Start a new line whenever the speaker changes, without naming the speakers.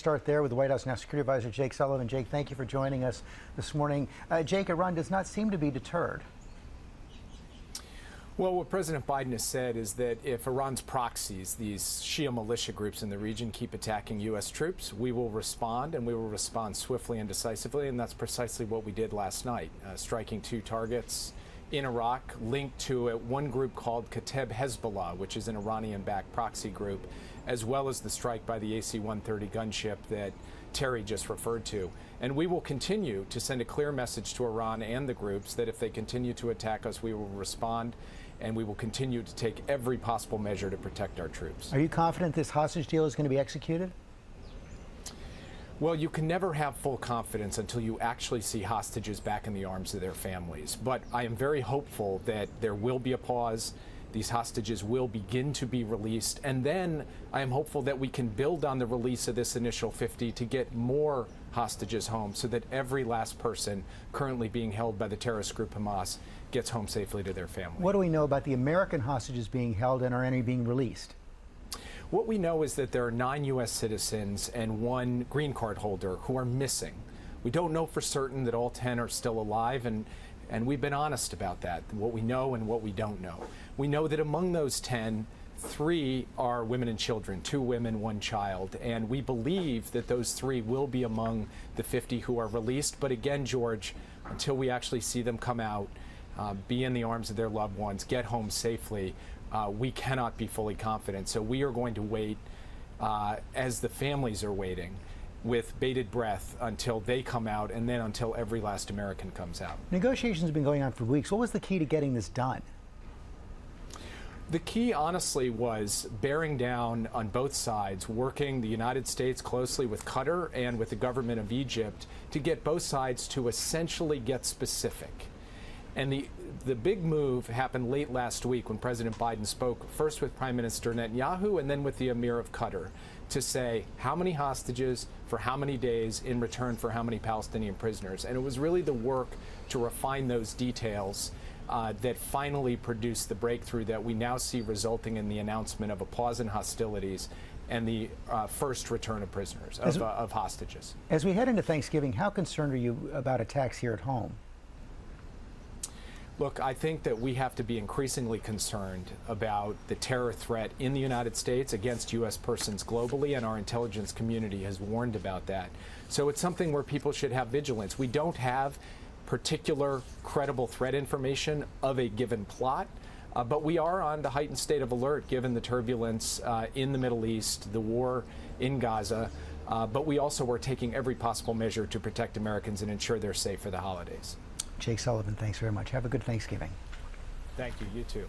Start there with the White House National Security Advisor Jake Sullivan. Jake, thank you for joining us this morning. Jake, Iran does not seem to be deterred.
Well, what President Biden has said is that if Iran's proxies, these Shia militia groups in the region, keep attacking U.S. troops, we will respond, and we will respond swiftly and decisively, and that's precisely what we did last night, striking 2 targets in Iraq linked to one group called Kateb Hezbollah, which is an Iranian-backed proxy group, as well as the strike by the AC-130 gunship that Terry just referred to. And we will continue to send a clear message to Iran and the groups that if they continue to attack us, we will respond, and we will continue to take every possible measure to protect our troops.
Are you confident this hostage deal is going to be executed?
Well, you can never have full confidence until you actually see hostages back in the arms of their families. But I am very hopeful that there will be a pause. These hostages will begin to be released. And then I am hopeful that we can build on the release of this initial 50 to get more hostages home so that every last person currently being held by the terrorist group Hamas gets home safely to their family.
What do we know about the American hostages being held and are any being released?
What we know is that there are 9 U.S. citizens and 1 green card holder who are missing. We don't know for certain that all 10 are still alive, and we've been honest about that, what we know and what we don't know. We know that among those 10, 3 are women and children, 2 women, 1 child, and we believe that those 3 will be among the 50 who are released. But again, George, until we actually see them come out, be in the arms of their loved ones, get home safely, we cannot be fully confident. So we are going to wait as the families are waiting with bated breath until they come out, and then until every last American comes out.
Negotiations have been going on for weeks. What was the key to getting this done?
The key, honestly, was bearing down on both sides, working the United States closely with Qatar and with the government of Egypt to get both sides to essentially get specific. And the big move happened late last week when President Biden spoke first with Prime Minister Netanyahu and then with the Emir of Qatar to say how many hostages for how many days in return for how many Palestinian prisoners. And it was really the work to refine those details that finally produced the breakthrough that we now see resulting in the announcement of a pause in hostilities and the first return of prisoners, of hostages.
As we head into Thanksgiving, how concerned are you about attacks here at home?
Look, I think that we have to be increasingly concerned about the terror threat in the United States against U.S. persons globally, and our intelligence community has warned about that. So it's something where people should have vigilance. We don't have particular credible threat information of a given plot, but we are on the heightened state of alert given the turbulence in the Middle East, the war in Gaza, but we also are taking every possible measure to protect Americans and ensure they're safe for the holidays.
Jake Sullivan, thanks very much. Have a good Thanksgiving.
Thank you. You too.